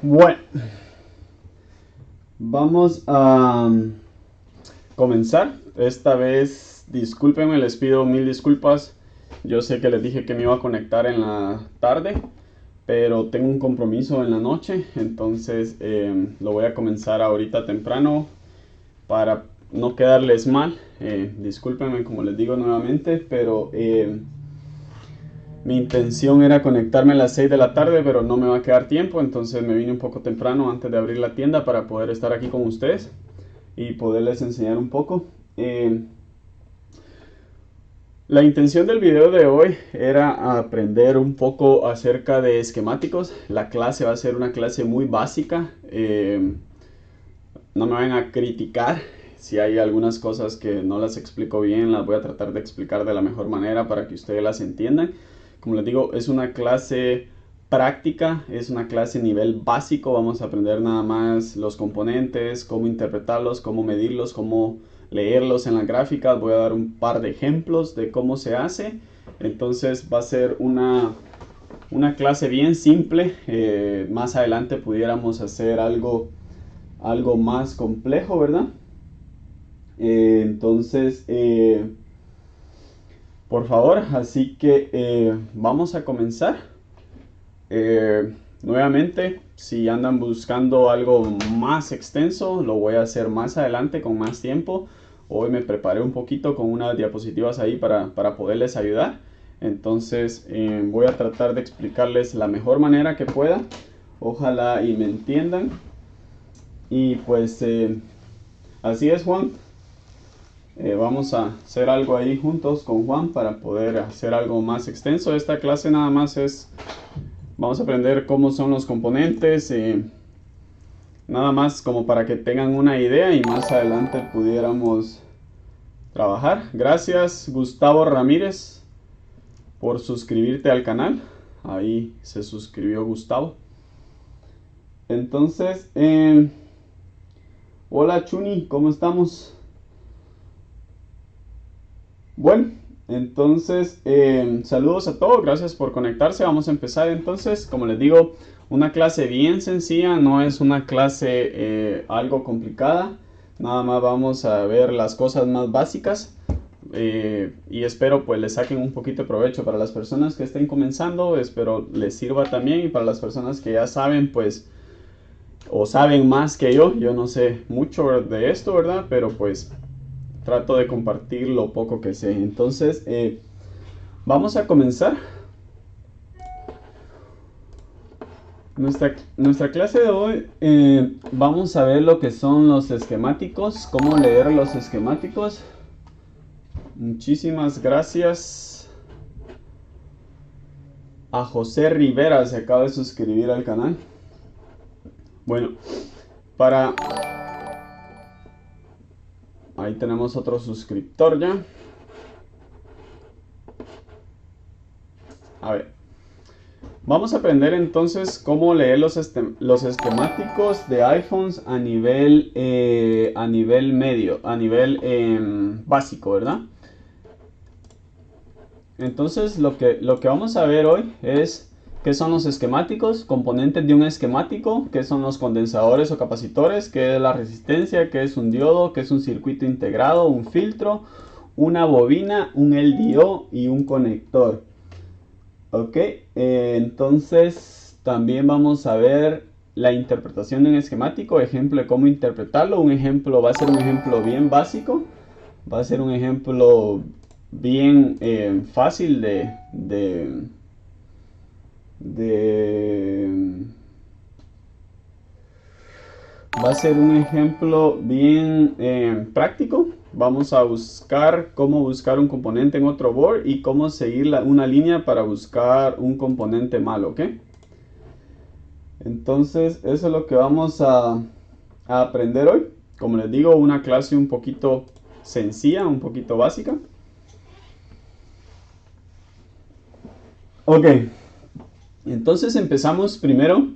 Bueno, vamos a comenzar. Esta vez, discúlpenme, les pido mil disculpas. Yo sé que les dije que me iba a conectar en la tarde, pero tengo un compromiso en la noche, entonces lo voy a comenzar ahorita temprano para no quedarles mal. Discúlpenme, como les digo nuevamente, pero mi intención era conectarme a las 6 de la tarde, pero no me va a quedar tiempo, entonces me vine un poco temprano antes de abrir la tienda para poder estar aquí con ustedes y poderles enseñar un poco. La intención del video de hoy era aprender un poco acerca de esquemáticos. La clase va a ser una clase muy básica. No me vayan a criticar si hay algunas cosas que no las explico bien, las voy a tratar de explicar de la mejor manera para que ustedes las entiendan. Como les digo, es una clase práctica, es una clase nivel básico. Vamos a aprender nada más los componentes, cómo interpretarlos, cómo medirlos, cómo leerlos en las gráficas. Voy a dar un par de ejemplos de cómo se hace. Entonces va a ser una clase bien simple. Más adelante pudiéramos hacer algo más complejo, ¿verdad? Entonces, por favor, así que vamos a comenzar. Nuevamente, si andan buscando algo más extenso, lo voy a hacer más adelante con más tiempo. Hoy me preparé un poquito con unas diapositivas ahí para poderles ayudar. Entonces voy a tratar de explicarles la mejor manera que pueda. Ojalá y me entiendan. Y pues así es, Juan. Vamos a hacer algo ahí juntos con Juan para poder hacer algo más extenso. Esta clase nada más vamos a aprender cómo son los componentes, nada más como para que tengan una idea y más adelante pudiéramos trabajar. Gracias, Gustavo Ramírez, por suscribirte al canal. Ahí se suscribió Gustavo. Entonces, hola Chuni, ¿cómo estamos? Bueno, entonces saludos a todos, gracias por conectarse. Vamos a empezar entonces, como les digo, una clase bien sencilla, no es una clase algo complicada. Nada más vamos a ver las cosas más básicas y espero pues les saquen un poquito de provecho. Para las personas que estén comenzando, espero les sirva también, y para las personas que ya saben pues o saben más que yo no sé mucho de esto, ¿verdad? Pero pues trato de compartir lo poco que sé. Entonces, vamos a comenzar. Nuestra clase de hoy vamos a ver lo que son los esquemáticos, cómo leer los esquemáticos. Muchísimas gracias a José Rivera, se acaba de suscribir al canal. Bueno, ahí tenemos otro suscriptor ya. A ver, vamos a aprender entonces cómo leer los esquemáticos de iPhones a nivel medio, a nivel básico, ¿verdad? Entonces lo que vamos a ver hoy es qué son los esquemáticos, componentes de un esquemático, qué son los condensadores o capacitores, qué es la resistencia, qué es un diodo, qué es un circuito integrado, un filtro, una bobina, un LDO y un conector. Ok, entonces también vamos a ver la interpretación de un esquemático, ejemplo de cómo interpretarlo. Un ejemplo va a ser un ejemplo bien básico, va a ser un ejemplo bien fácil va a ser un ejemplo bien práctico. Vamos a buscar cómo buscar un componente en otro board y cómo seguir una línea para buscar un componente malo, ¿ok? Entonces eso es lo que vamos a aprender hoy. Como les digo, una clase un poquito sencilla, un poquito básica. Ok, entonces empezamos primero.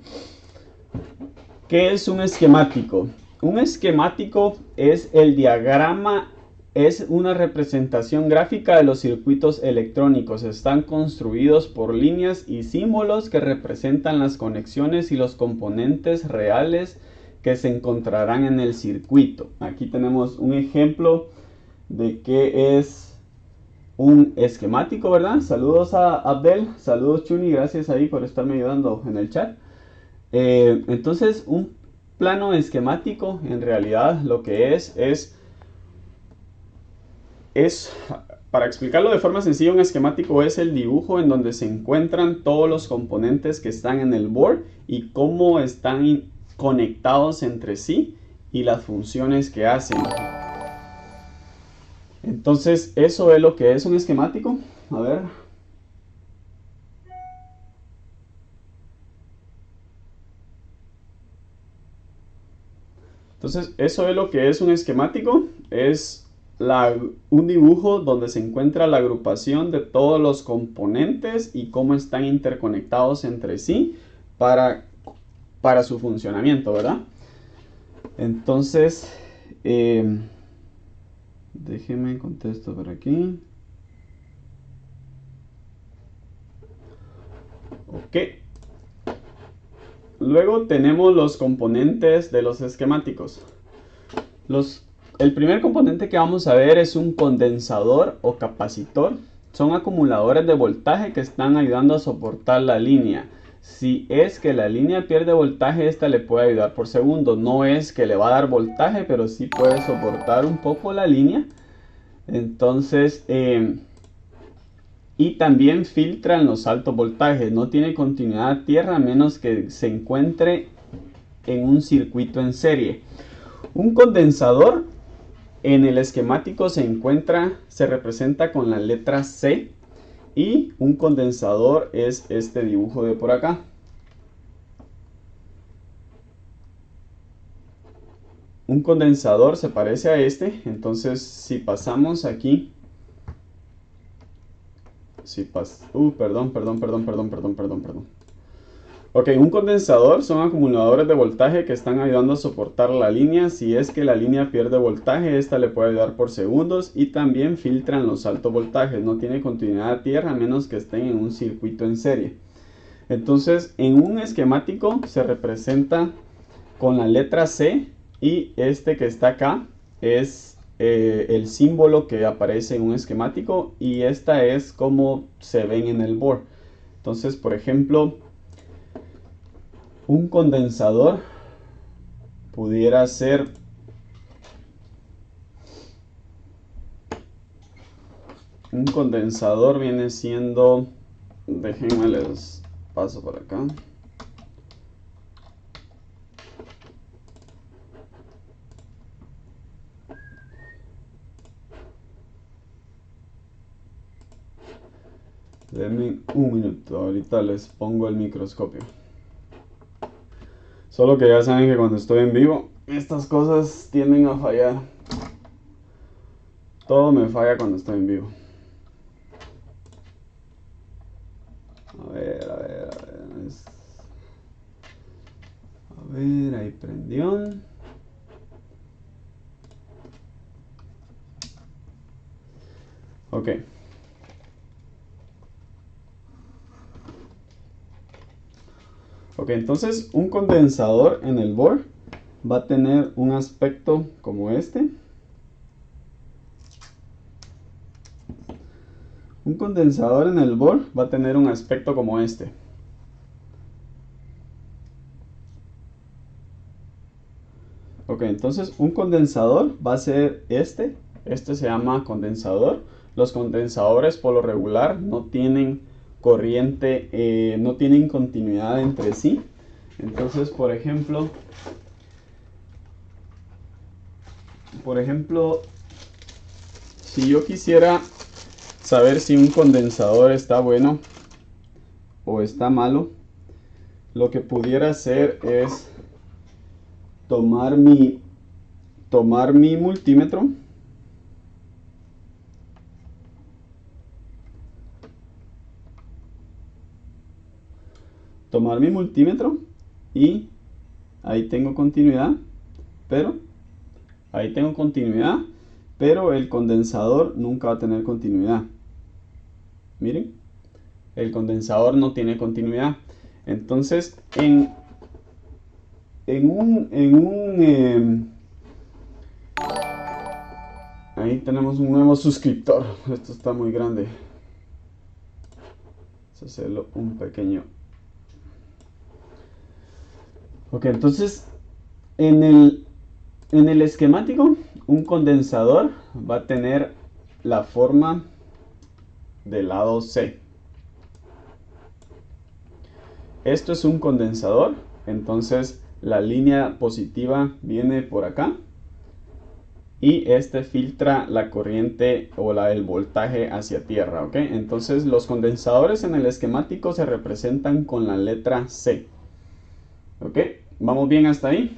¿Qué es un esquemático? Un esquemático es el diagrama es una representación gráfica de los circuitos electrónicos. Están construidos por líneas y símbolos que representan las conexiones y los componentes reales que se encontrarán en el circuito. Aquí tenemos un ejemplo de qué es un esquemático, ¿verdad? Saludos a Abdel, saludos Chuni, gracias ahí por estarme ayudando en el chat. Entonces, un plano esquemático en realidad lo que es, para explicarlo de forma sencilla, un esquemático es el dibujo en donde se encuentran todos los componentes que están en el board y cómo están conectados entre sí y las funciones que hacen. Entonces, eso es lo que es un esquemático. A ver. Entonces, eso es lo que es un esquemático. Es un dibujo donde se encuentra la agrupación de todos los componentes y cómo están interconectados entre sí para su funcionamiento, ¿verdad? Entonces, déjeme contesto por aquí. Ok. Luego tenemos los componentes de los esquemáticos. El primer componente que vamos a ver es un condensador o capacitor. Son acumuladores de voltaje que están ayudando a soportar la línea. Si es que la línea pierde voltaje, esta le puede ayudar por segundo. No es que le va a dar voltaje, pero sí puede soportar un poco la línea. Entonces, y también filtran los altos voltajes. No tiene continuidad a tierra a menos que se encuentre en un circuito en serie. Un condensador en el esquemático se representa con la letra C y un condensador es este dibujo de por acá. Un condensador se parece a este, entonces si pasamos aquí, perdón. Ok, un condensador son acumuladores de voltaje que están ayudando a soportar la línea. Si es que la línea pierde voltaje, esta le puede ayudar por segundos y también filtran los altos voltajes. No tiene continuidad a tierra a menos que estén en un circuito en serie. Entonces, en un esquemático se representa con la letra C y este que está acá es el símbolo que aparece en un esquemático y esta es como se ven en el board. Entonces, por ejemplo, un condensador pudiera ser viene siendo, déjenme les paso por acá. Denme un minuto, ahorita les pongo el microscopio. Solo que ya saben que cuando estoy en vivo, estas cosas tienden a fallar. Todo me falla cuando estoy en vivo. A ver. A ver, ahí prendió. Ok. Ok, entonces un condensador en el board va a tener un aspecto como este. Un condensador en el board va a tener un aspecto como este. Ok, entonces un condensador va a ser este. Este se llama condensador. Los condensadores por lo regular no tienen corriente, no tienen continuidad entre sí. Entonces, por ejemplo, si yo quisiera saber si un condensador está bueno o está malo, lo que pudiera hacer es tomar mi multímetro y ahí tengo continuidad, pero ahí tengo continuidad, pero el condensador nunca va a tener continuidad. Miren, el condensador no tiene continuidad. Entonces, ahí tenemos un nuevo suscriptor. Esto está muy grande. Vamos a hacerlo un pequeño. Ok, entonces en el esquemático, un condensador va a tener la forma del lado C. Esto es un condensador, entonces la línea positiva viene por acá y este filtra la corriente o el voltaje hacia tierra, ¿ok? Entonces los condensadores en el esquemático se representan con la letra C, ¿ok? ¿Vamos bien hasta ahí?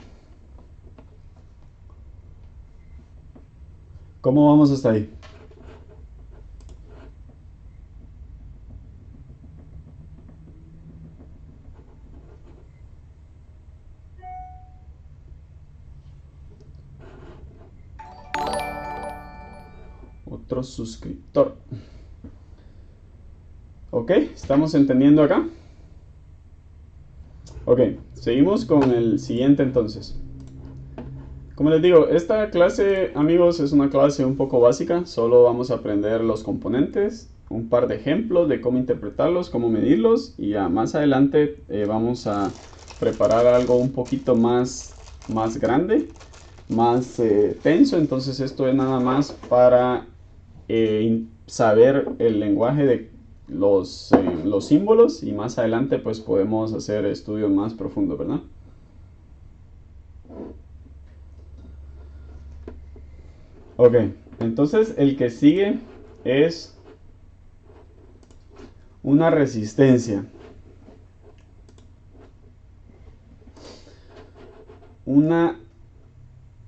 ¿Cómo vamos hasta ahí? Otro suscriptor. ¿Ok? ¿Estamos entendiendo acá? Ok, seguimos con el siguiente entonces. Como les digo, esta clase, amigos, es una clase un poco básica. Solo vamos a aprender los componentes, un par de ejemplos de cómo interpretarlos, cómo medirlos. Y ya más adelante vamos a preparar algo un poquito más grande, más tenso. Entonces esto es nada más para saber el lenguaje de los símbolos. Y más adelante pues podemos hacer estudios más profundos, ¿verdad? Ok, entonces el que sigue es una resistencia. Una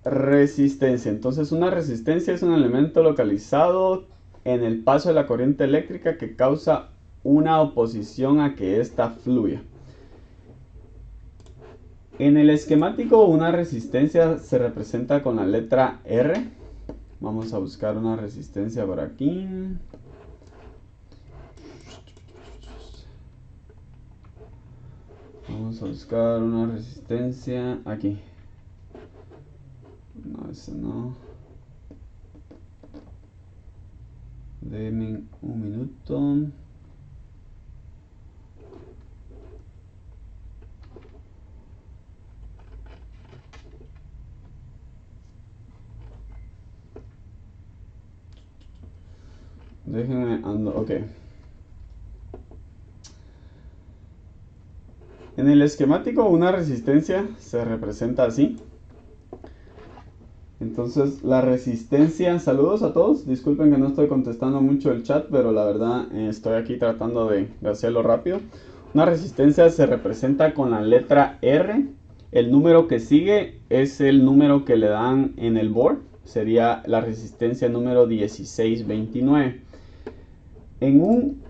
resistencia. Entonces una resistencia es un elemento localizado en el paso de la corriente eléctrica que causa una oposición a que ésta fluya. En el esquemático una resistencia se representa con la letra R. Vamos a buscar una resistencia por aquí. Vamos a buscar una resistencia aquí. No, ese no. Denme un minuto. Déjenme ando, ok. En el esquemático una resistencia se representa así. Entonces la resistencia, saludos a todos, disculpen que no estoy contestando mucho el chat, pero la verdad estoy aquí tratando de hacerlo rápido. Una resistencia se representa con la letra R. El número que sigue es el número que le dan en el board, sería la resistencia número 1629. En un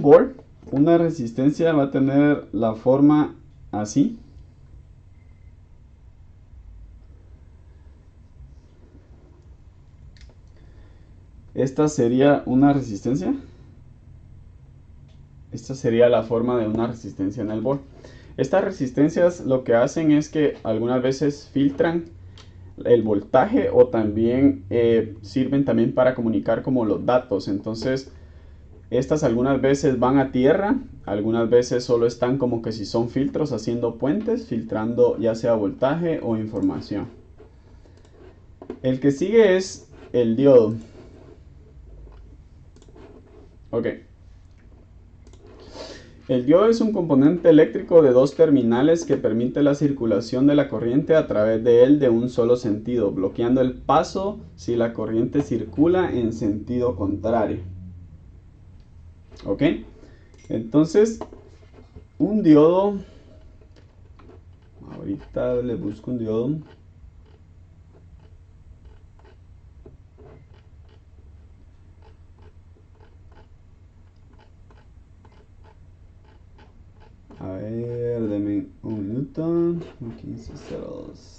board, una resistencia va a tener la forma así. Esta sería una resistencia. Esta sería la forma de una resistencia en el board. Estas resistencias lo que hacen es que algunas veces filtran el voltaje o también sirven también para comunicar como los datos. Entonces estas algunas veces van a tierra, algunas veces solo están como que si son filtros haciendo puentes, filtrando ya sea voltaje o información. El que sigue es el diodo. Ok. El diodo es un componente eléctrico de dos terminales que permite la circulación de la corriente a través de él de un solo sentido, bloqueando el paso si la corriente circula en sentido contrario. ¿Ok? Entonces, un diodo, ahorita le busco un diodo. A ver. ver, denme un minuto. 1502.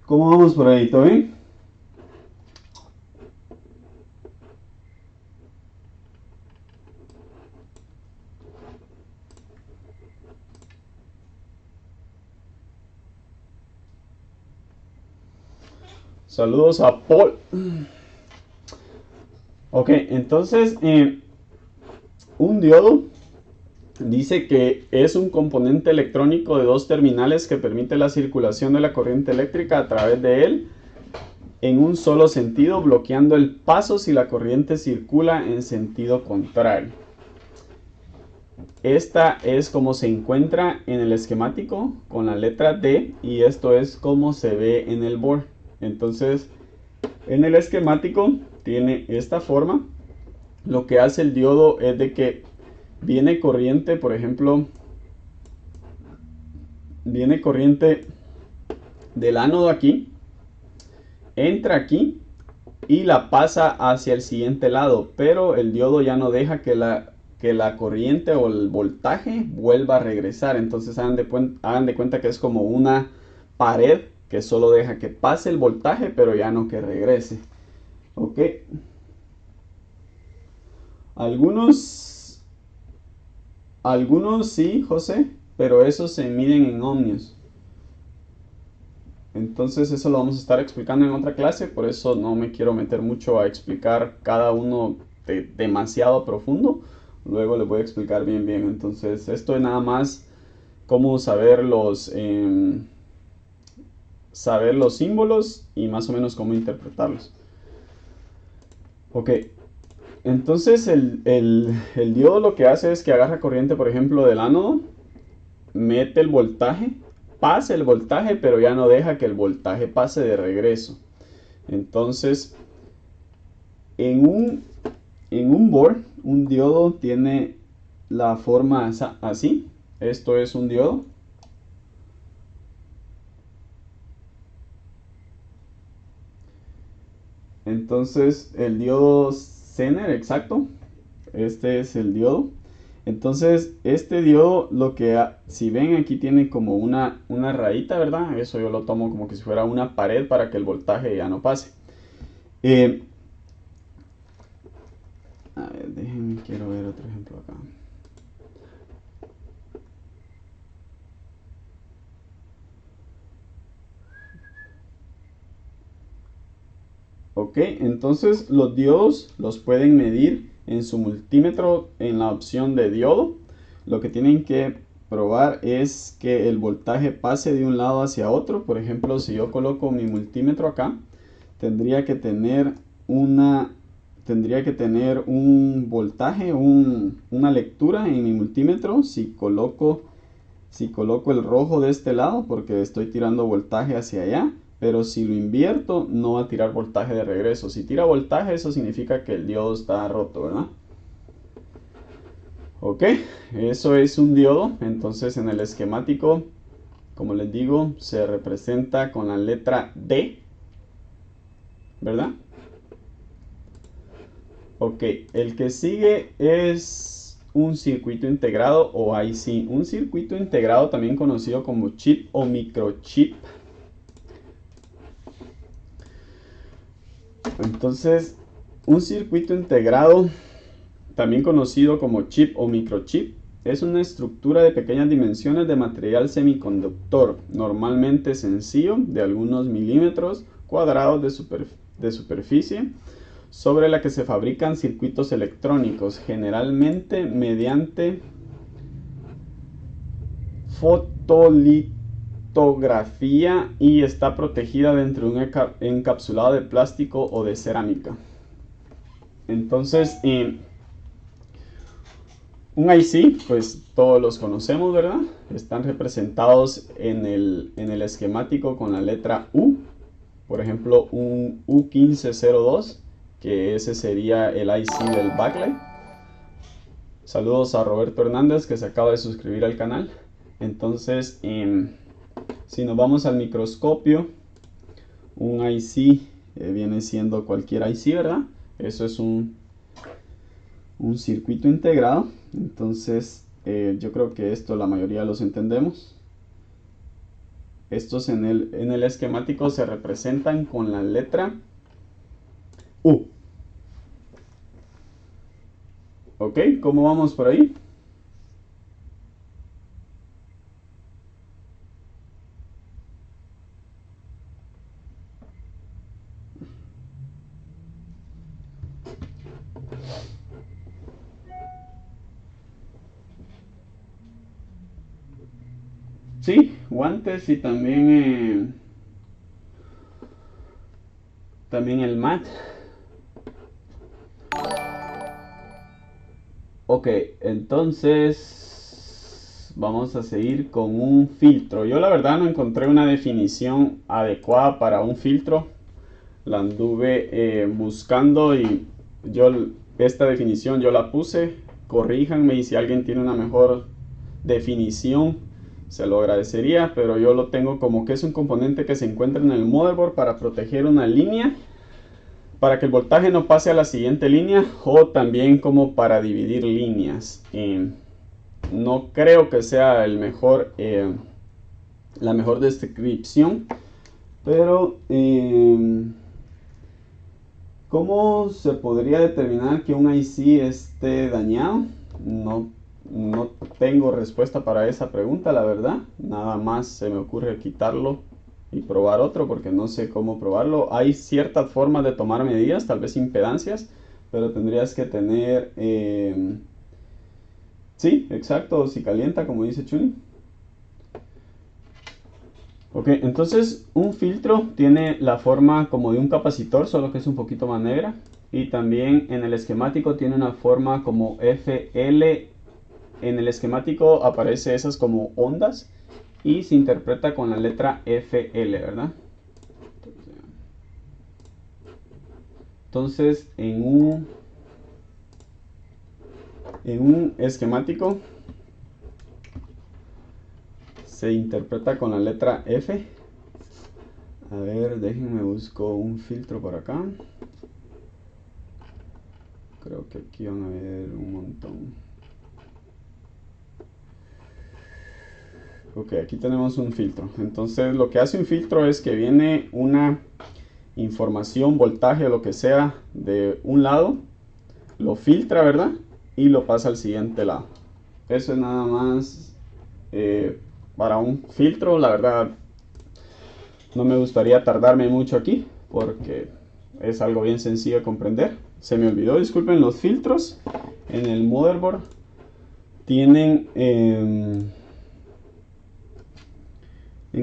¿Cómo vamos por ahí? ¿Todo bien? Saludos a Paul. Ok, entonces un diodo dice que es un componente electrónico de dos terminales que permite la circulación de la corriente eléctrica a través de él en un solo sentido, bloqueando el paso si la corriente circula en sentido contrario. Esta es como se encuentra en el esquemático con la letra D y esto es como se ve en el board. Entonces, en el esquemático tiene esta forma. Lo que hace el diodo es de que viene corriente, por ejemplo, viene corriente del ánodo aquí, entra aquí y la pasa hacia el siguiente lado, pero el diodo ya no deja que la corriente o el voltaje vuelva a regresar. Entonces hagan de cuenta que es como una pared que solo deja que pase el voltaje, pero ya no que regrese. Ok. Algunos sí, José, pero esos se miden en ohmios. Entonces eso lo vamos a estar explicando en otra clase, por eso no me quiero meter mucho a explicar cada uno demasiado profundo. Luego les voy a explicar bien. Entonces esto es nada más cómo saber los símbolos y más o menos cómo interpretarlos. Ok, entonces el diodo lo que hace es que agarra corriente, por ejemplo, del ánodo, mete el voltaje, pasa el voltaje, pero ya no deja que el voltaje pase de regreso. Entonces, en un board, un diodo tiene la forma así. Esto es un diodo. Entonces, el diodo Zener, exacto. Este es el diodo. Entonces, este diodo, si ven aquí tiene como una rayita, ¿verdad? Eso yo lo tomo como que si fuera una pared para que el voltaje ya no pase. A ver, déjenme, quiero ver otro ejemplo acá. Ok, entonces los diodos los pueden medir en su multímetro en la opción de diodo. Lo que tienen que probar es que el voltaje pase de un lado hacia otro. Por ejemplo, si yo coloco mi multímetro acá, tendría que tener un voltaje, una lectura en mi multímetro si coloco el rojo de este lado, porque estoy tirando voltaje hacia allá. Pero si lo invierto, no va a tirar voltaje de regreso. Si tira voltaje, eso significa que el diodo está roto, ¿verdad? Ok, eso es un diodo. Entonces en el esquemático, como les digo, se representa con la letra D, ¿verdad? Ok, el que sigue es un circuito integrado o IC. Un circuito integrado, también conocido como chip o microchip. Entonces, un circuito integrado, también conocido como chip o microchip, es una estructura de pequeñas dimensiones de material semiconductor, normalmente sencillo, de algunos milímetros cuadrados de superficie, sobre la que se fabrican circuitos electrónicos, generalmente mediante fotolitografía, y está protegida dentro de un encapsulado de plástico o de cerámica. Entonces, un IC, pues todos los conocemos, ¿verdad? Están representados en el esquemático con la letra U. Por ejemplo, un U1502, que ese sería el IC del backlight. Saludos a Roberto Hernández, que se acaba de suscribir al canal. Entonces, si nos vamos al microscopio, un IC viene siendo cualquier IC, ¿verdad? Eso es un circuito integrado. Entonces yo creo que esto la mayoría los entendemos. Estos en el esquemático se representan con la letra U. ¿Ok? ¿Cómo vamos por ahí? Sí, guantes y también el mat. Ok, entonces vamos a seguir con un filtro. Yo la verdad no encontré una definición adecuada para un filtro. La anduve buscando y esta definición yo la puse. Corríjanme y si alguien tiene una mejor definición se lo agradecería, pero yo lo tengo como que es un componente que se encuentra en el motherboard para proteger una línea, para que el voltaje no pase a la siguiente línea, o también como para dividir líneas. No creo que sea la mejor descripción, pero ¿cómo se podría determinar que un IC esté dañado? No tengo respuesta para esa pregunta, la verdad. Nada más se me ocurre quitarlo y probar otro porque no sé cómo probarlo. Hay ciertas formas de tomar medidas, tal vez impedancias, pero tendrías que tener... sí, exacto, si calienta, como dice Chuni. Ok, entonces un filtro tiene la forma como de un capacitor, solo que es un poquito más negra. Y también en el esquemático tiene una forma como FL. En el esquemático aparece esas como ondas y se interpreta con la letra FL, ¿verdad? Entonces en un esquemático se interpreta con la letra F. A ver, déjenme busco un filtro por acá. Creo que aquí van a ver un montón. Ok, aquí tenemos un filtro. Entonces lo que hace un filtro es que viene una información, voltaje o lo que sea de un lado, lo filtra, ¿verdad? Y lo pasa al siguiente lado. Eso es nada más para un filtro. La verdad no me gustaría tardarme mucho aquí porque es algo bien sencillo de comprender. Se me olvidó, disculpen, los filtros en el motherboard tienen en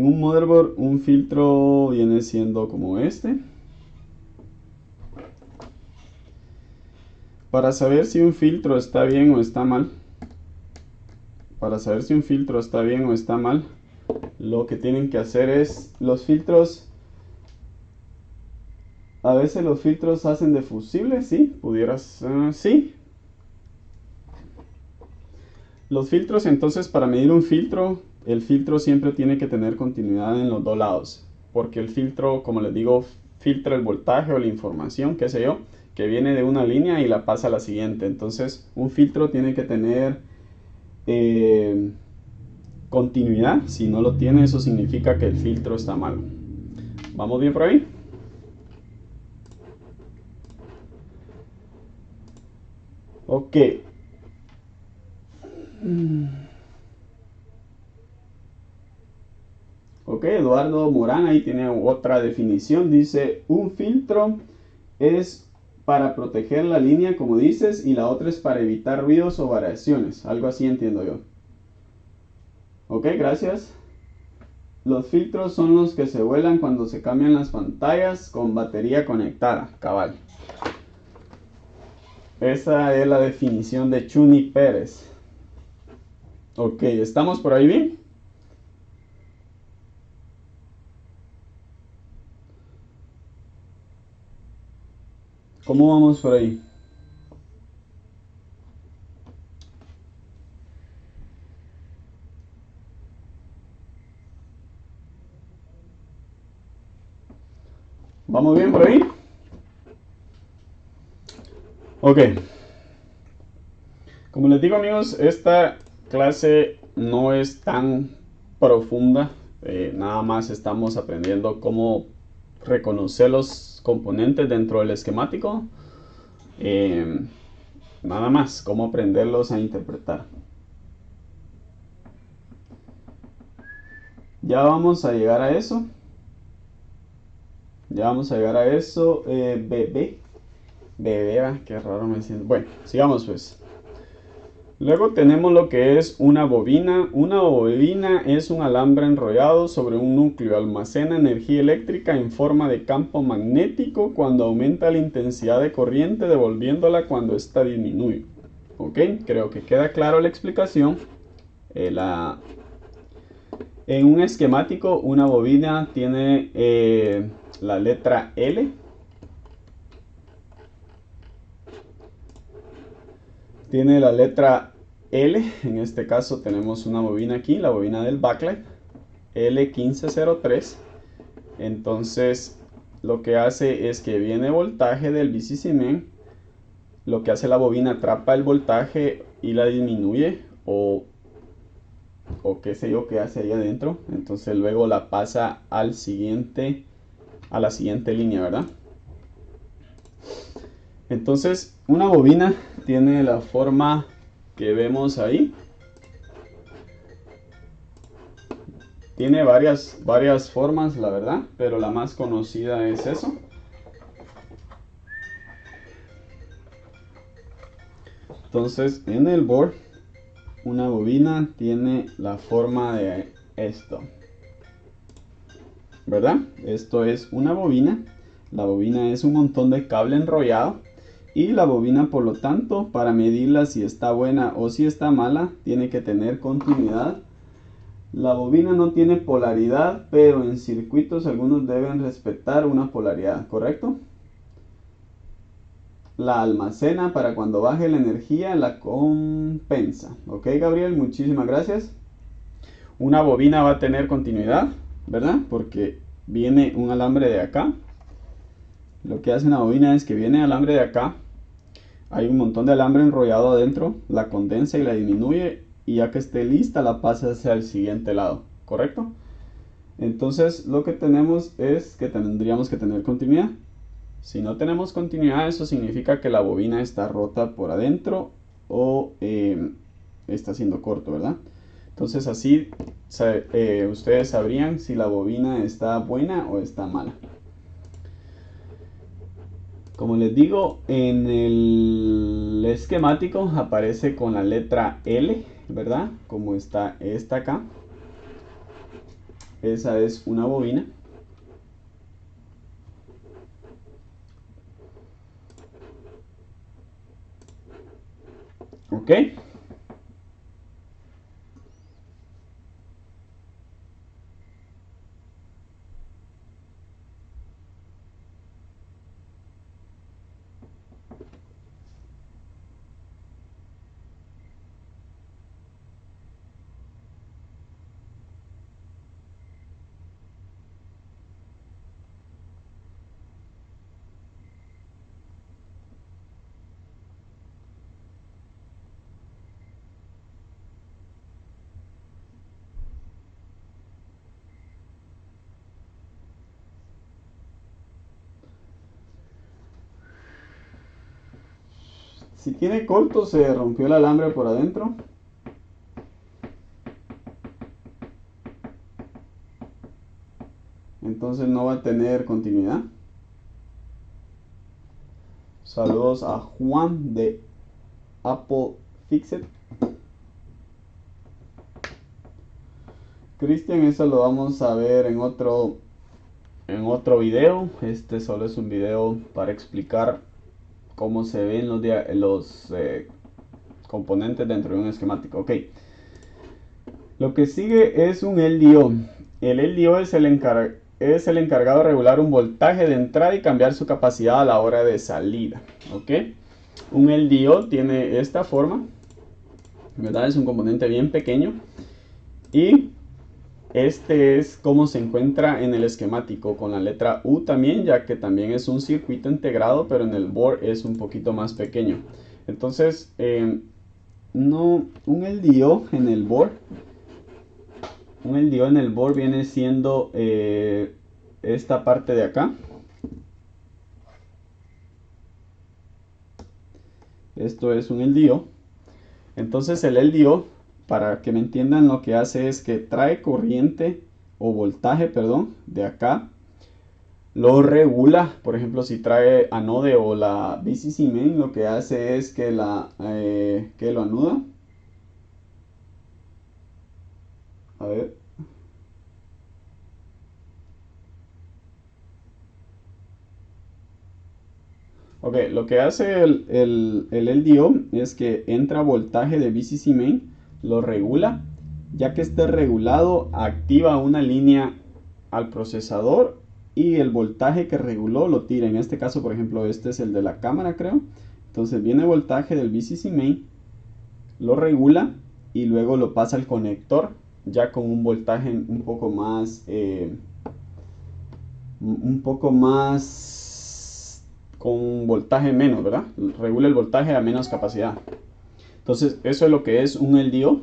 un motherboard un filtro viene siendo como este. Para saber si un filtro está bien o está mal, lo que tienen que hacer es los filtros. A veces los filtros hacen de fusible, sí, pudieras, sí. Los filtros, entonces, para medir un filtro, el filtro siempre tiene que tener continuidad en los dos lados, porque el filtro, como les digo, filtra el voltaje o la información, qué sé yo, que viene de una línea y la pasa a la siguiente. Entonces, un filtro tiene que tener continuidad. Si no lo tiene, eso significa que el filtro está mal. ¿Vamos bien por ahí? Ok. Ok, Eduardo Morán ahí tiene otra definición. Dice, un filtro es para proteger la línea, como dices, y la otra es para evitar ruidos o variaciones. Algo así entiendo yo. Ok, gracias. Los filtros son los que se vuelan cuando se cambian las pantallas con batería conectada. Cabal. Esa es la definición de Chuni Pérez. Ok, ¿estamos por ahí bien? ¿Cómo vamos por ahí? ¿Vamos bien por ahí? Ok, como les digo amigos, esta clase no es tan profunda, nada más estamos aprendiendo cómo reconocer los componentes dentro del esquemático, eh, nada más, cómo aprenderlos a interpretar. Ya vamos a llegar a eso. Ya vamos a llegar a eso. Bebé, qué raro me siento. Bueno, sigamos pues. Luego tenemos lo que es una bobina. Una bobina es un alambre enrollado sobre un núcleo. Almacena energía eléctrica en forma de campo magnético cuando aumenta la intensidad de corriente, devolviéndola cuando ésta disminuye. Ok, creo que queda claro la explicación. En un esquemático, una bobina tiene la letra L. Tiene la letra L. En este caso tenemos una bobina aquí, la bobina del backlight L1503. Entonces lo que hace es que viene voltaje del VCCMEN. Lo que hace la bobina, atrapa el voltaje y la disminuye o qué sé yo qué hace ahí adentro. Entonces luego la pasa a la siguiente línea, ¿verdad? Entonces una bobina tiene la forma que vemos ahí. Tiene varias formas, la verdad, pero la más conocida es eso. Entonces en el board una bobina tiene la forma de esto, ¿verdad? Esto es una bobina. La bobina es un montón de cable enrollado y la bobina, por lo tanto, para medirla si está buena o si está mala, tiene que tener continuidad. La bobina no tiene polaridad, pero en circuitos algunos deben respetar una polaridad, ¿correcto? La almacena para cuando baje la energía, la compensa. Ok, Gabriel, muchísimas gracias. Una bobina va a tener continuidad, ¿verdad? Porque viene un alambre de acá. Lo que hace una bobina es que viene alambre de acá. Hay un montón de alambre enrollado adentro, la condensa y la disminuye, y ya que esté lista la pasa hacia el siguiente lado, ¿correcto? Entonces lo que tenemos es que tendríamos que tener continuidad. Si no tenemos continuidad, eso significa que la bobina está rota por adentro o está siendo corto, ¿verdad? Entonces así ustedes sabrían si la bobina está buena o está mala. Como les digo, en el esquemático aparece con la letra L, ¿verdad? Como está esta acá. Esa es una bobina. ¿Ok? Si tiene corto, se rompió el alambre por adentro. Entonces no va a tener continuidad. Saludos a Juan de Apple Fixit. Cristian, eso lo vamos a ver en otro video. Este solo es un video para explicar cómo se ven los componentes dentro de un esquemático. Ok. Lo que sigue es un LDO. El LDO es el encargado de regular un voltaje de entrada y cambiar su capacidad a la hora de salida. Ok. Un LDO tiene esta forma, ¿verdad? Es un componente bien pequeño y Este es como se encuentra en el esquemático con la letra U también, ya que también es un circuito integrado, pero en el board es un poquito más pequeño. Entonces, no, un LDO en el board, viene siendo esta parte de acá. Esto es un LDO. Entonces el LDO, para que me entiendan, lo que hace es que trae corriente o voltaje, perdón, de acá. Lo regula, por ejemplo, si trae anode o la VCC main, lo que hace es que que lo anuda. A ver. Ok, lo que hace el LDO es que entra voltaje de VCC main, lo regula. Ya que esté regulado, activa una línea al procesador y el voltaje que reguló lo tira. En este caso, por ejemplo, este es el de la cámara, creo. Entonces viene voltaje del VCC main, lo regula y luego lo pasa al conector ya con un voltaje un poco más con voltaje menos, ¿verdad? Regula el voltaje a menos capacidad. Entonces eso es lo que es un LDO.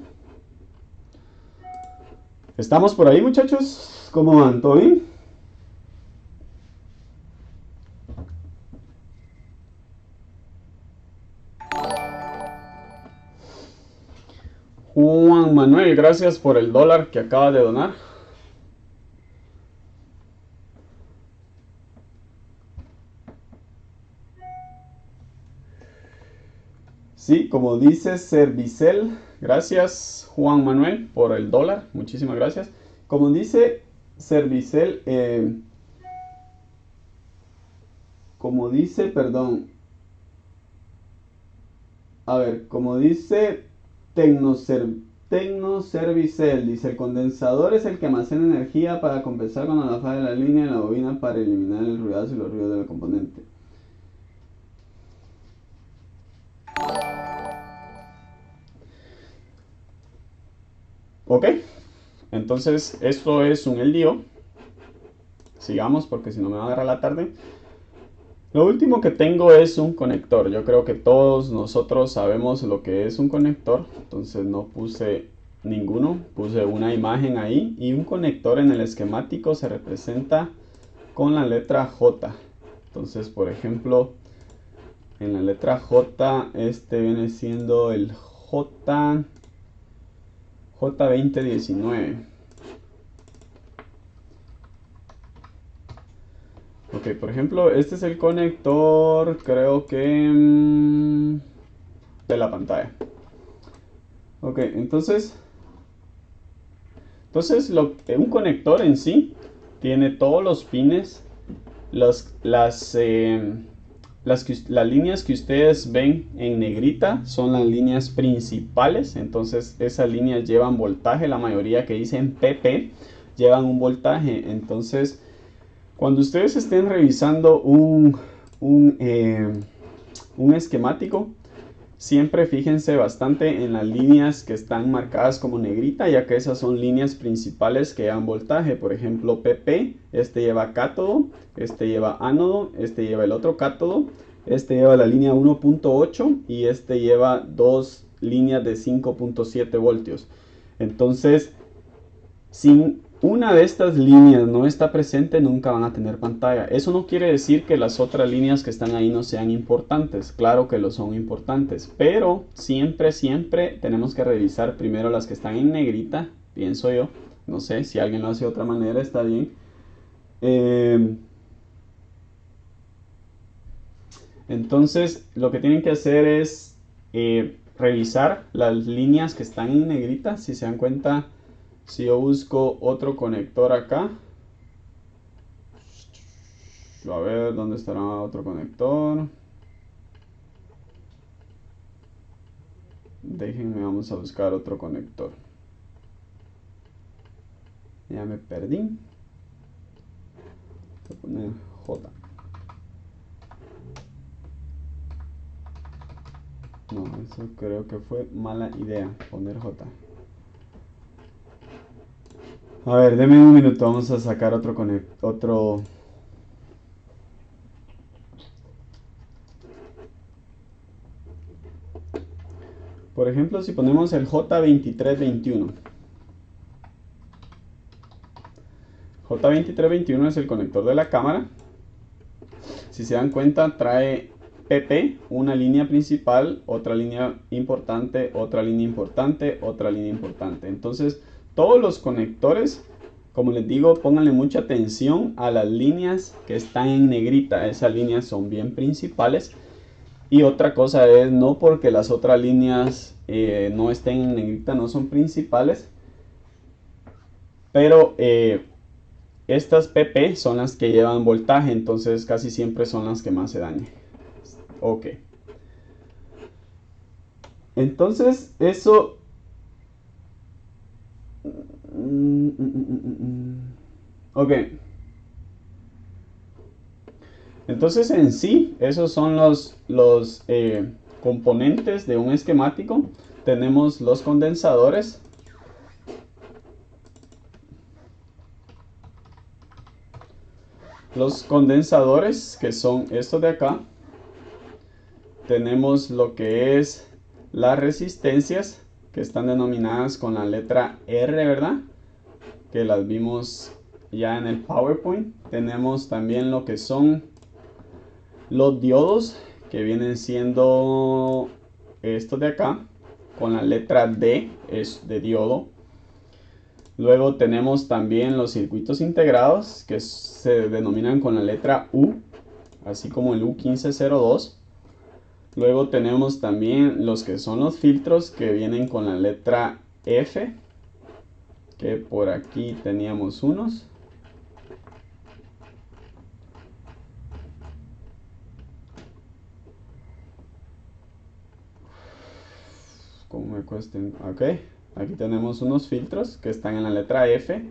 ¿Estamos por ahí, muchachos? ¿Cómo van? ¿Todo bien? Juan Manuel, gracias por el dólar que acaba de donar. Sí, como dice Servicel, gracias Juan Manuel por el dólar, muchísimas gracias. Como dice Servicel, perdón, a ver, como dice Tecnoservicel, dice el condensador es el que almacena energía para compensar cuando la falla de la línea en la bobina para eliminar el ruidazo y los ruidos del componente. Ok, entonces esto es un LDO. Sigamos porque si no me va a agarrar la tarde. Lo último que tengo es un conector. Yo creo que todos nosotros sabemos lo que es un conector. Entonces no puse ninguno. Puse una imagen ahí. Y un conector en el esquemático se representa con la letra J. Entonces, por ejemplo, en la letra J, este viene siendo el J2019. Ok, por ejemplo, este es el conector, creo que de la pantalla. Ok, entonces un conector en sí tiene todos los pines, las líneas que ustedes ven en negrita son las líneas principales. Entonces esas líneas llevan voltaje, la mayoría que dicen PP llevan un voltaje. Entonces cuando ustedes estén revisando un esquemático, siempre fíjense bastante en las líneas que están marcadas como negrita, ya que esas son líneas principales que dan voltaje. Por ejemplo, PP, este lleva cátodo, este lleva ánodo, este lleva el otro cátodo, este lleva la línea 1.8 y este lleva dos líneas de 5.7 voltios. Entonces, sin una de estas líneas no está presente, nunca van a tener pantalla. Eso no quiere decir que las otras líneas que están ahí no sean importantes. Claro que lo son importantes, pero siempre, siempre tenemos que revisar primero las que están en negrita, pienso yo. No sé, si alguien lo hace de otra manera, está bien. Entonces, lo que tienen que hacer es revisar las líneas que están en negrita. Si se dan cuenta, si yo busco otro conector acá, a ver dónde estará otro conector. Déjenme, vamos a buscar otro conector. Ya me perdí. Voy a poner J. No, eso creo que fue mala idea, poner J. A ver, deme un minuto, vamos a sacar otro. Por ejemplo, si ponemos el J2321. J2321 es el conector de la cámara. Si se dan cuenta, trae PP, una línea principal, otra línea importante, otra línea importante, otra línea importante. Entonces, todos los conectores, como les digo, pónganle mucha atención a las líneas que están en negrita. Esas líneas son bien principales. Y otra cosa es, no porque las otras líneas no estén en negrita, no son principales, pero estas PP son las que llevan voltaje, entonces casi siempre son las que más se dañan. Ok. Entonces eso... Ok. Entonces en sí, esos son los componentes de un esquemático. Tenemos los condensadores. Los condensadores, que son estos de acá. Tenemos lo que es las resistencias, que están denominadas con la letra R, ¿verdad? Que las vimos ya en el PowerPoint. Tenemos también lo que son los diodos, que vienen siendo estos de acá, con la letra D, es de diodo. Luego tenemos también los circuitos integrados, que se denominan con la letra U, así como el U1502. Luego tenemos también los que son los filtros, que vienen con la letra F, que por aquí teníamos unos. ¿Cómo me cuesten? Ok, aquí tenemos unos filtros que están en la letra F.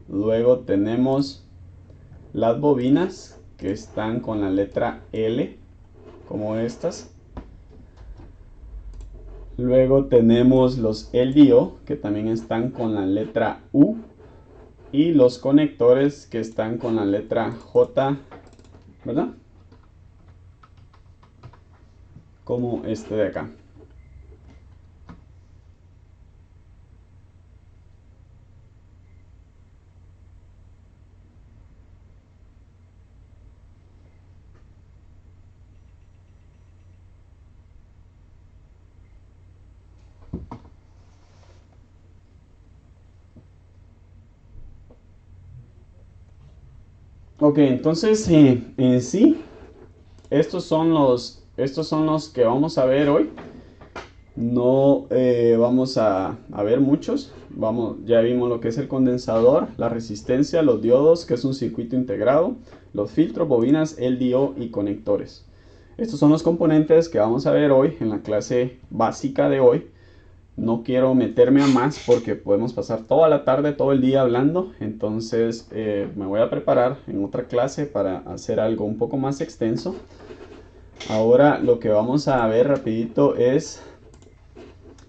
Luego tenemos las bobinas que están con la letra L, como estas. Luego tenemos los LDO, que también están con la letra U. Y los conectores que están con la letra J, ¿verdad? Como este de acá. Ok, entonces en sí, estos son los que vamos a ver hoy. No vamos a ver muchos. Ya vimos lo que es el condensador, la resistencia, los diodos, que es un circuito integrado, los filtros, bobinas, LDO y conectores. Estos son los componentes que vamos a ver hoy en la clase básica de hoy. No quiero meterme a más porque podemos pasar toda la tarde, todo el día hablando. Entonces me voy a preparar en otra clase para hacer algo un poco más extenso. Ahora lo que vamos a ver rapidito es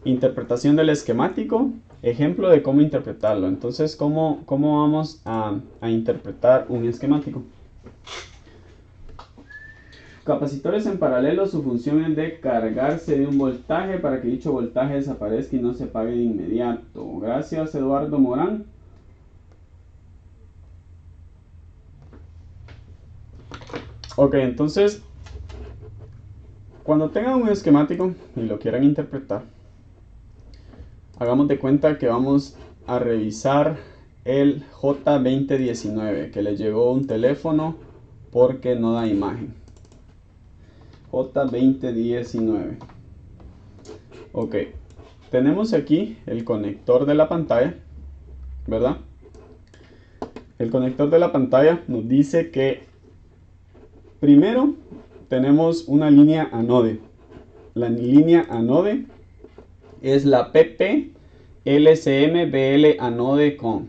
interpretación del esquemático, ejemplo de cómo interpretarlo. Entonces, ¿cómo vamos a interpretar un esquemático? Capacitores en paralelo, su función es de cargarse de un voltaje para que dicho voltaje desaparezca y no se apague de inmediato. Gracias, Eduardo Morán. Ok, entonces, cuando tengan un esquemático y lo quieran interpretar, hagamos de cuenta que vamos a revisar el J2019, que le llegó un teléfono porque no da imagen. J2019. Ok, tenemos aquí el conector de la pantalla, ¿verdad? El conector de la pantalla nos dice que primero tenemos una línea anode. La línea anode es la PP LCM BL anode con.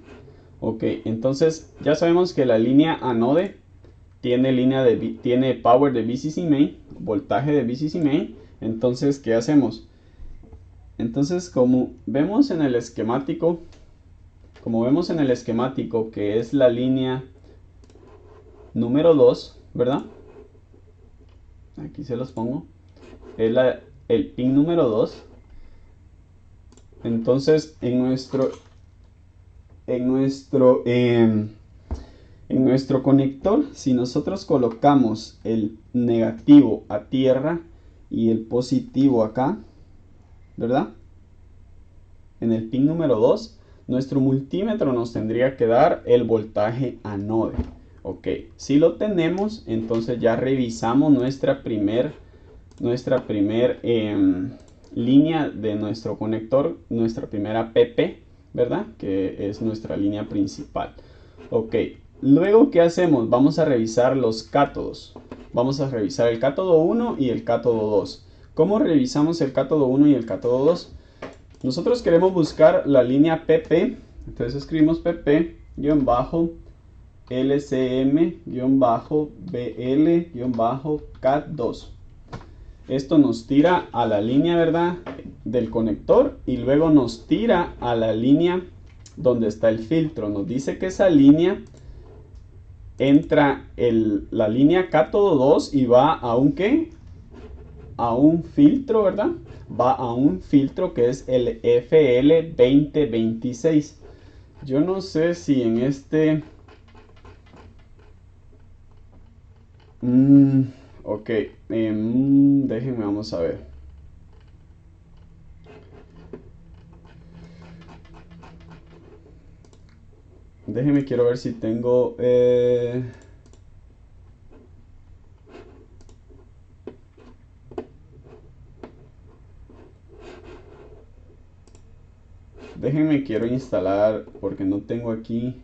Ok, entonces ya sabemos que la línea anode tiene power de VCC main, voltaje de VCC main. Entonces, ¿qué hacemos? Entonces, como vemos en el esquemático, que es la línea número 2, ¿verdad? Aquí se los pongo. Es el pin número 2. Entonces, en nuestro conector, si nosotros colocamos el negativo a tierra y el positivo acá, ¿verdad? En el pin número 2, nuestro multímetro nos tendría que dar el voltaje anode. Ok, si lo tenemos, entonces ya revisamos nuestra primer línea de nuestro conector, nuestra primera PP, ¿verdad? Que es nuestra línea principal. Ok, luego, ¿qué hacemos? Vamos a revisar los cátodos. Vamos a revisar el cátodo 1 y el cátodo 2. ¿Cómo revisamos el cátodo 1 y el cátodo 2? Nosotros queremos buscar la línea PP, entonces escribimos PP-LCM-BL-CAT2. Esto nos tira a la línea, ¿verdad?, del conector, y luego nos tira a la línea donde está el filtro. Nos dice que esa línea entra la línea cátodo 2 y va a un ¿qué? A un filtro, ¿verdad? Va a un filtro que es el FL2026. Yo no sé si en este... ok, déjenme, vamos a ver. Déjenme, quiero ver si tengo... déjenme, quiero instalar porque no tengo aquí.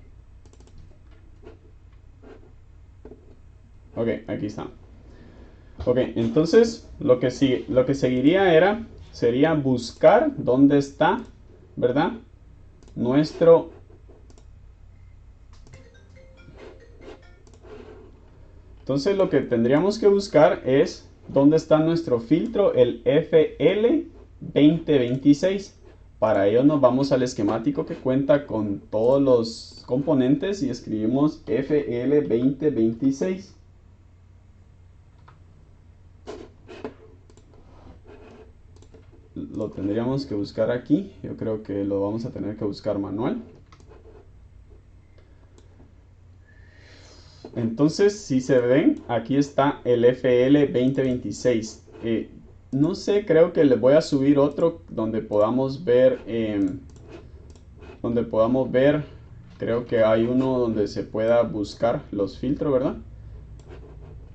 Ok, aquí está. Ok, entonces lo que seguiría sería buscar dónde está, ¿verdad? Entonces lo que tendríamos que buscar es dónde está nuestro filtro, el FL2026. Para ello nos vamos al esquemático que cuenta con todos los componentes y escribimos FL2026. Lo tendríamos que buscar aquí. Yo creo que lo vamos a tener que buscar manual. Entonces, si se ven, aquí está el FL2026. No sé, creo que les voy a subir otro donde podamos ver, creo que hay uno donde se pueda buscar los filtros, ¿verdad?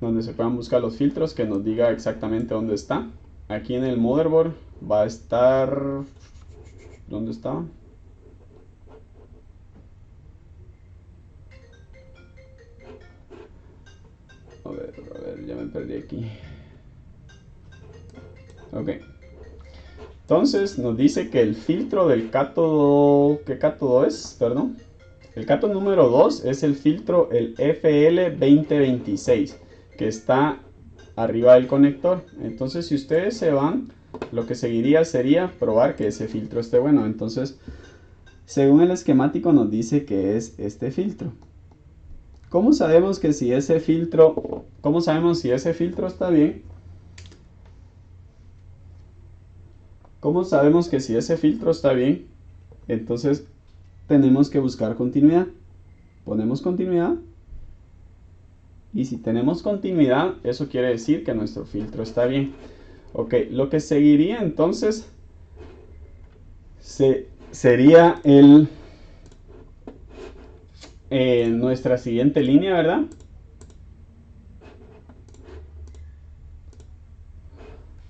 Donde se puedan buscar los filtros, que nos diga exactamente dónde está. Aquí en el motherboard va a estar... ¿Dónde está? A ver, ya me perdí aquí. Ok. Entonces nos dice que el filtro del cátodo... ¿Qué cátodo es? Perdón. El cátodo número 2 es el filtro, el FL2026, que está arriba del conector. Entonces, si ustedes se van, lo que seguiría sería probar que ese filtro esté bueno. Entonces, según el esquemático nos dice que es este filtro. ¿Cómo sabemos que si ese filtro, está bien? ¿Cómo sabemos que si ese filtro está bien? Entonces tenemos que buscar continuidad. Ponemos continuidad. Y si tenemos continuidad, eso quiere decir que nuestro filtro está bien. Ok, lo que seguiría entonces sería nuestra siguiente línea, ¿verdad?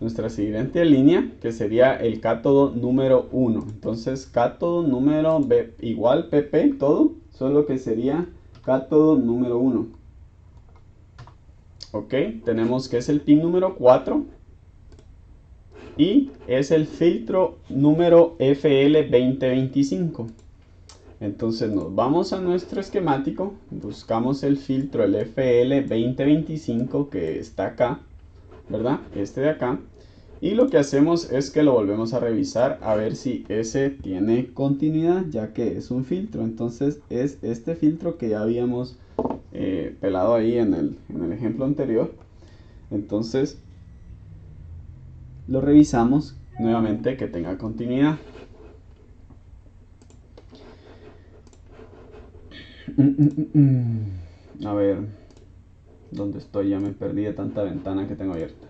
Nuestra siguiente línea, que sería el cátodo número 1. Entonces, cátodo número B igual PP, todo, solo que sería cátodo número 1. Ok, tenemos que es el pin número 4 y es el filtro número FL2025. Entonces nos vamos a nuestro esquemático, buscamos el filtro, el FL2025, que está acá, ¿verdad? Este de acá. Y lo que hacemos es que lo volvemos a revisar a ver si ese tiene continuidad, ya que es un filtro. Entonces es este filtro que ya habíamos pelado ahí en el ejemplo anterior. Entonces lo revisamos nuevamente que tenga continuidad. A ver, ¿dónde estoy? Ya me perdí de tanta ventana que tengo abierta.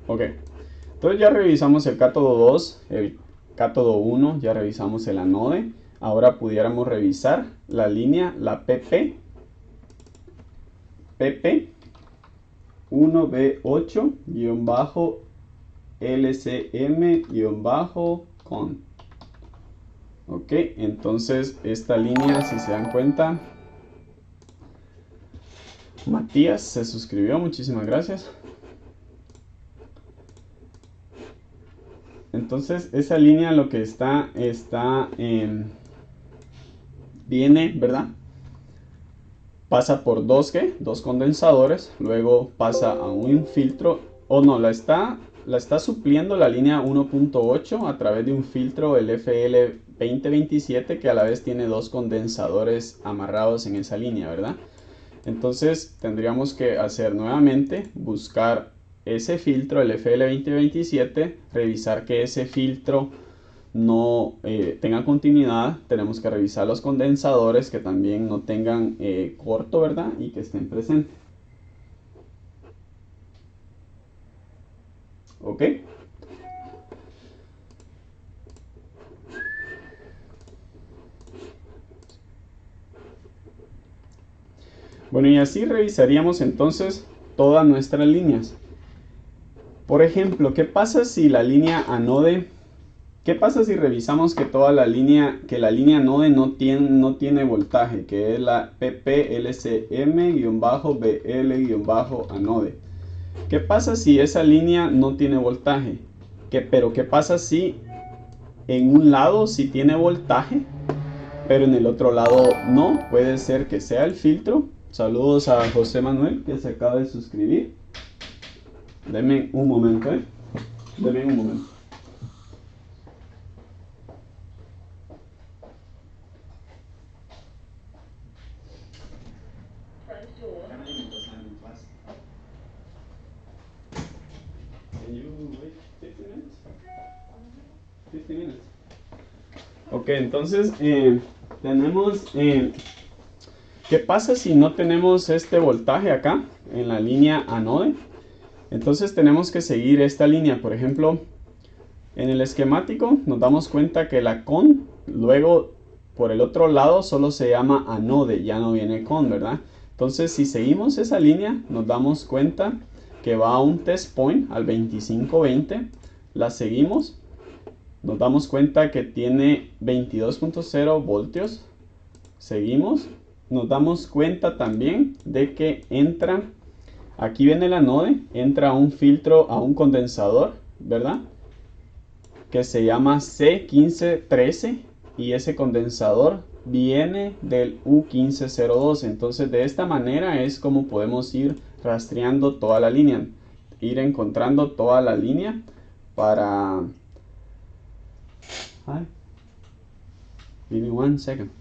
Ok, entonces ya revisamos el cátodo 2, el cátodo 1, ya revisamos el anode. Ahora pudiéramos revisar la línea, la PP 1B8-LCM-con. Ok, entonces esta línea, si se dan cuenta, Matías se suscribió, muchísimas gracias. Entonces esa línea lo que viene, ¿verdad? Pasa por dos condensadores, luego pasa a un filtro, o no, la está supliendo la línea 1.8 a través de un filtro, el FL2027, que a la vez tiene dos condensadores amarrados en esa línea, ¿verdad? Entonces tendríamos que hacer nuevamente, buscar ese filtro, el FL2027, revisar que ese filtro no tenga continuidad. Tenemos que revisar los condensadores que también no tengan corto, ¿verdad? Y que estén presentes. ¿Ok? Bueno, y así revisaríamos entonces todas nuestras líneas. Por ejemplo, ¿qué pasa si la línea anode... ¿Qué pasa si revisamos que la línea anode no tiene voltaje, que es la PPLCM-BL-anode? ¿Qué pasa si esa línea no tiene voltaje? Pero ¿qué pasa si en un lado sí tiene voltaje, pero en el otro lado no? Puede ser que sea el filtro. Saludos a José Manuel, que se acaba de suscribir. Denme un momento, Denme un momento. Ok, entonces tenemos... ¿qué pasa si no tenemos este voltaje acá en la línea anode? Entonces tenemos que seguir esta línea. Por ejemplo, en el esquemático nos damos cuenta que la con, luego por el otro lado solo se llama anode, ya no viene con, ¿verdad? Entonces si seguimos esa línea nos damos cuenta que va a un test point al 2520, la seguimos, nos damos cuenta que tiene 22.0 voltios, seguimos, nos damos cuenta también de que entra, aquí viene el anode, entra a un filtro, a un condensador, ¿verdad? Que se llama C1513 y ese condensador viene del U1502. Entonces de esta manera es como podemos ir rastreando toda la línea, ir encontrando toda la línea para... Give me one second.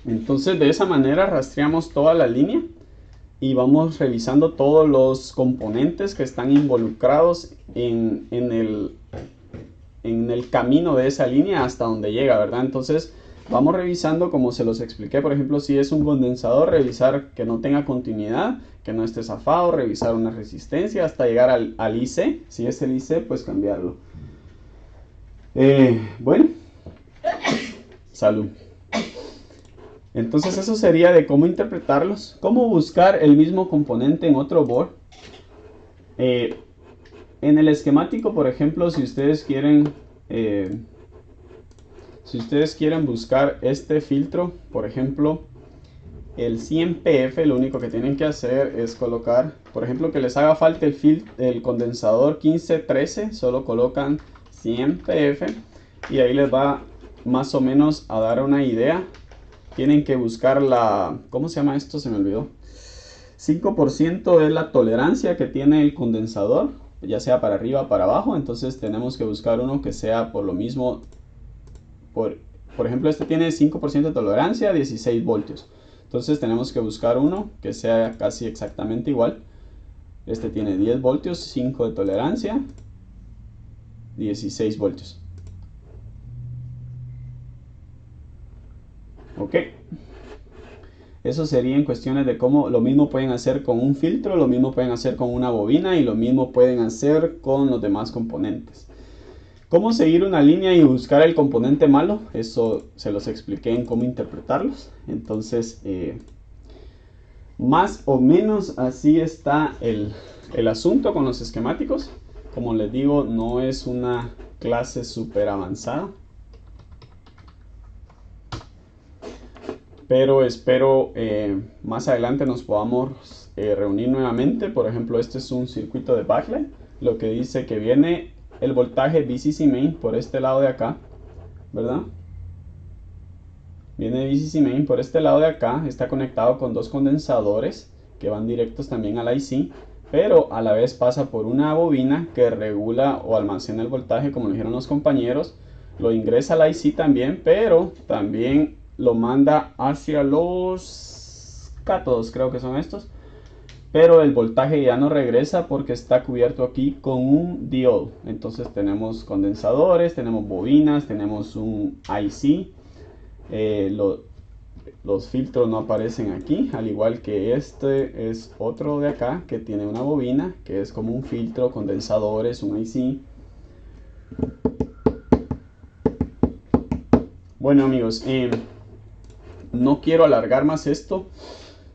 Entonces de esa manera rastreamos toda la línea y vamos revisando todos los componentes que están involucrados en el camino de esa línea hasta donde llega, ¿verdad? Entonces vamos revisando, como se los expliqué, por ejemplo, si es un condensador, revisar que no tenga continuidad, que no esté zafado, revisar una resistencia hasta llegar al IC. Si es el IC, pues cambiarlo. Bueno, salud. Entonces eso sería de cómo interpretarlos, cómo buscar el mismo componente en otro board. En el esquemático, por ejemplo, si ustedes quieren buscar este filtro, por ejemplo, el 100PF, lo único que tienen que hacer es colocar, por ejemplo, que les haga falta el condensador 1513, solo colocan 100PF y ahí les va más o menos a dar una idea, tienen que buscar la, ¿cómo se llama esto? Se me olvidó. 5% es la tolerancia que tiene el condensador, ya sea para arriba o para abajo. Entonces tenemos que buscar uno que sea por lo mismo. Por ejemplo, este tiene 5% de tolerancia, 16 voltios. Entonces tenemos que buscar uno que sea casi exactamente igual. Este tiene 10 voltios, 5 de tolerancia, 16 voltios. Ok. Eso sería en cuestiones de cómo lo mismo pueden hacer con un filtro, lo mismo pueden hacer con una bobina y lo mismo pueden hacer con los demás componentes. ¿Cómo seguir una línea y buscar el componente malo? Eso se los expliqué en cómo interpretarlos. Entonces, más o menos así está el asunto con los esquemáticos. Como les digo, no es una clase súper avanzada, pero espero más adelante nos podamos reunir nuevamente. Por ejemplo, este es un circuito de backlight, lo que dice que viene el voltaje VCC main por este lado de acá, ¿verdad? Viene VCC main por este lado de acá, está conectado con dos condensadores que van directos también al IC, pero a la vez pasa por una bobina que regula o almacena el voltaje, como lo dijeron los compañeros, lo ingresa al IC también, pero también lo manda hacia los cátodos, creo que son estos, pero el voltaje ya no regresa porque está cubierto aquí con un diode. Entonces tenemos condensadores, tenemos bobinas, tenemos un IC. Los filtros no aparecen aquí, al igual que este es otro de acá que tiene una bobina que es como un filtro, condensadores, un IC. Bueno amigos, no quiero alargar más esto.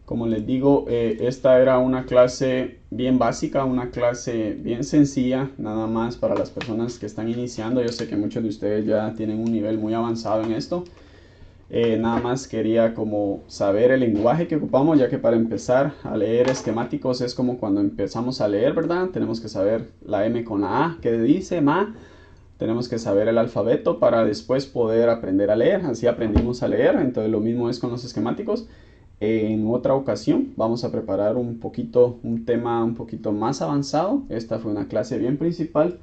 Como les digo, esta era una clase bien básica, una clase bien sencilla, nada más para las personas que están iniciando. Yo sé que muchos de ustedes ya tienen un nivel muy avanzado en esto. Nada más quería como saber el lenguaje que ocupamos, ya que para empezar a leer esquemáticos es como cuando empezamos a leer, ¿verdad? Tenemos que saber la M con la A, que dice ma. Tenemos que saber el alfabeto para después poder aprender a leer. Así aprendimos a leer. Entonces lo mismo es con los esquemáticos. En otra ocasión vamos a preparar un tema un poquito más avanzado. Esta fue una clase bien principal.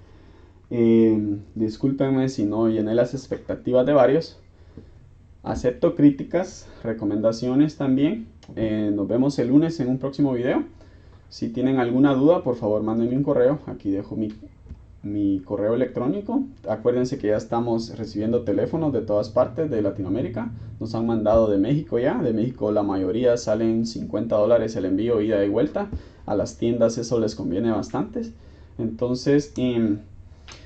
Discúlpenme si no llené las expectativas de varios. Acepto críticas, recomendaciones también. Nos vemos el lunes en un próximo video. Si tienen alguna duda, por favor mándenme un correo. Aquí dejo mi correo electrónico. Acuérdense que ya estamos recibiendo teléfonos de todas partes de Latinoamérica. Nos han mandado de México ya. De México la mayoría salen $50 el envío ida y vuelta. A las tiendas eso les conviene bastante. Entonces,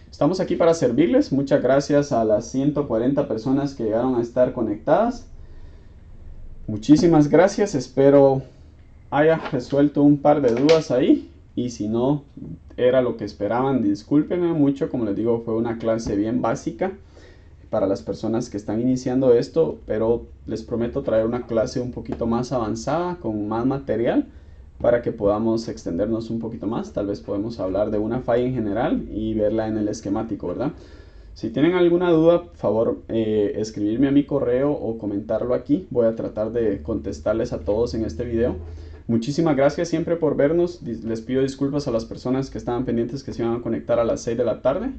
estamos aquí para servirles. Muchas gracias a las 140 personas que llegaron a estar conectadas. Muchísimas gracias. Espero haya resuelto un par de dudas ahí. Y si no era lo que esperaban, discúlpenme mucho. Como les digo, fue una clase bien básica para las personas que están iniciando esto. Pero les prometo traer una clase un poquito más avanzada, con más material, para que podamos extendernos un poquito más. Tal vez podemos hablar de una falla en general y verla en el esquemático, ¿verdad? Si tienen alguna duda, por favor, escribirme a mi correo o comentarlo aquí. Voy a tratar de contestarles a todos en este video. Muchísimas gracias siempre por vernos. Les pido disculpas a las personas que estaban pendientes que se iban a conectar a las 6 de la tarde.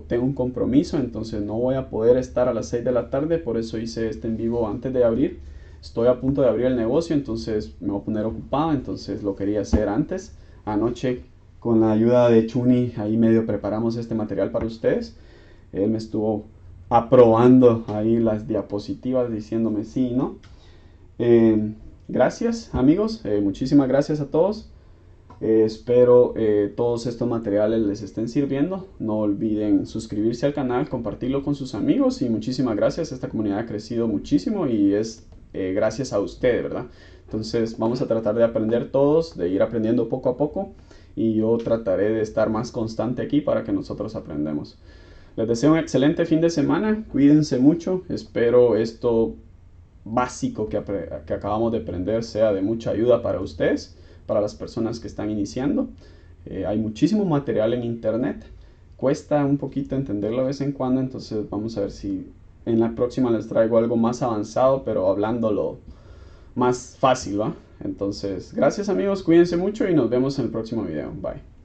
Tengo un compromiso, entonces no voy a poder estar a las 6 de la tarde. Por eso hice este en vivo antes de abrir. Estoy a punto de abrir el negocio, entonces me voy a poner ocupado, entonces lo quería hacer antes. Anoche, con la ayuda de Chuni, ahí medio preparamos este material para ustedes. Él me estuvo aprobando ahí las diapositivas, diciéndome sí y no. Gracias amigos, muchísimas gracias a todos. Espero todos estos materiales les estén sirviendo. No olviden suscribirse al canal, compartirlo con sus amigos y muchísimas gracias. Esta comunidad ha crecido muchísimo y es gracias a ustedes, ¿verdad? Entonces vamos a tratar de aprender todos, de ir aprendiendo poco a poco, y yo trataré de estar más constante aquí para que nosotros aprendamos. Les deseo un excelente fin de semana, cuídense mucho, espero esto básico que acabamos de aprender sea de mucha ayuda para ustedes, para las personas que están iniciando. Hay muchísimo material en internet, cuesta un poquito entenderlo de vez en cuando, entonces vamos a ver si en la próxima les traigo algo más avanzado, pero hablándolo más fácil, ¿va? Entonces, gracias amigos, cuídense mucho y nos vemos en el próximo video. Bye.